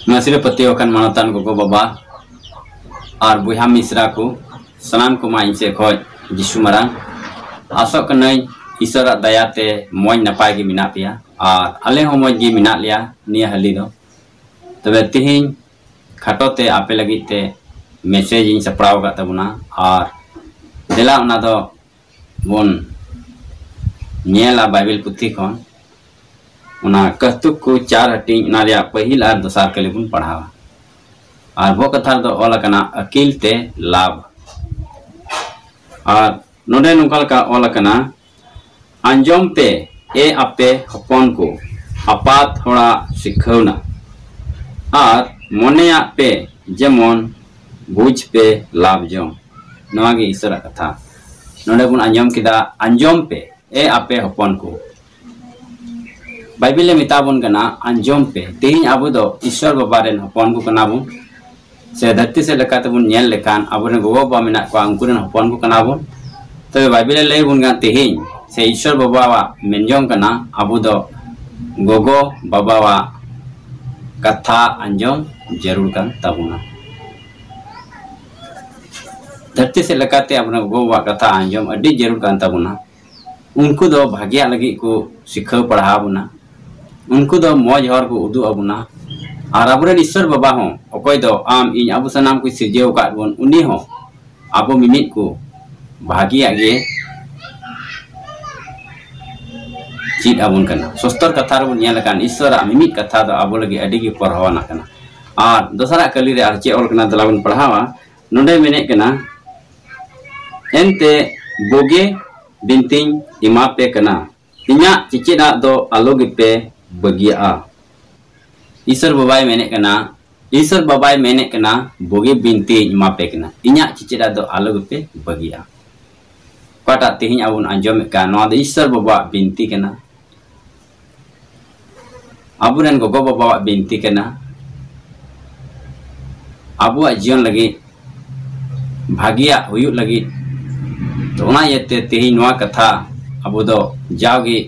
नसरे पतियों मानतान गोगो बाबा और बुहा मिश्रा को सलाम को इन से खोज जिसु मारांग आसोक कनई ईश्वर दयाते मौज नपाय गे मिना पेया और आले हो मौज गे मिना लिया निया हली दो तबे तिहिं खाटोते आपे लगिते मैसेज इन सपड़ाव का तबुना और देला उना दो बोन नेला बाइबल पुथी खन उना कस्तुक को 4 हटिंग ना रिया पहिल और दोसार कले बुन पढ़ावा और वो कथा दो ऑल कना अकील ते लाभ और नोडे नुकल का ऑल कना अंजोम पे ए आपे हपन को अपात थोड़ा सिखौना और मोनेया पे जेमन बुझ पे लाभ जो नवागे ईश्वर कथा नोडे बुन अंजोम किदा अंजोम पे ए आपे हपन को बाइबल मिताबन कना अंजोम पे तेहिं आबो दो ईश्वर बाबा रेन हपन को कना बुन से धरती से लेकाते बुन नेल लेकान आबो ने गोगो बा मिना को अंकुर रेन हपन को कना बुन तो बाइबल ले बुन गा तेहिं से ईश्वर बाबा वा मेनजों कना आबो दो गोगो बाबा वा कथा अंजोम जरूर kan tabuna धरती से लेकाते अपना गोगो वा कथा अंजोम अड्डी जरूर kan tabuna उनको दो भाग्य लगी को सिखा पढ़ा बुना उनको दो मौज हर को उदू अबुना और अब ईश्वर बाबा हो अकोय दो आम इन अब सनाम को सिरजेव का बन उनी हो अब मिमित को भाग्य गे चीट अबुन कना सस्तर कथा रे बुन नेल कान ईश्वर मिमित कथा दो अब लगी अडी गे पढ़ावाना कना और दोसरा कली रे आर चे ऑल कना दला बुन पढ़ावा नोडे मेने कना एनते बोगे बिंतिंग इमा पे कना इन्या चिचिना दो आलोगी पे बगिया ईश्वर बाबाई मेने कना बोगे बिंती इमा पे कना इन्या चिचिना दो आलोगी पे बगिया काटा तिहिं आबुन अंजोम का नवा दो ईश्वर बाबा बिंती कना आबुरेन गोगो बाबा बिंती कना आबुआ जीवन लगी भागिया हुयुग लगी तो ना ये तेही नवा कथा अब दो जाओगे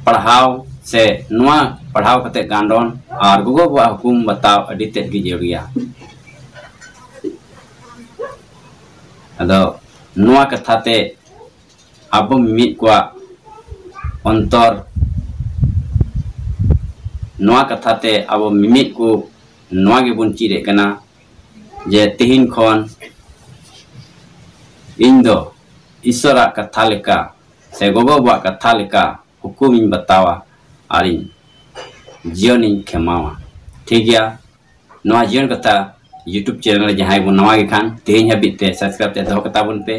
पढ़ाव से नवा पढ़ाव कते गांडोन और गोगो बा हुकुम बताओ अडी तेद गी जरूरिया अदो नवा कथा ते अब मिमित को अंतर नवा कथा ते अब मिमित को नवा गे बुन चिरे कना जे तिहिन खन इन दो ईश्वर कथा लेका से गोगो बा कथा लेका हुकुम इन बतावा और जीवन इन खेमावा ठीक गया नवा जीवन कथा यूट्यूब चैनल जहां बुन नवा गे खान तेहिं हबिते सब्सक्राइब ते दो कता बुन पे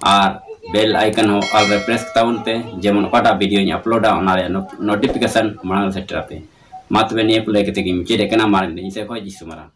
और बेल आइकन हो ऑल रे प्रेस कता बुन पे जेमन ओटा वीडियो इन अपलोड ओना रे नोटिफिकेशन मांग सेटर पे मातबे निये को लेके ते गिम चेरे कना मार नि से खोय जिसु मारा।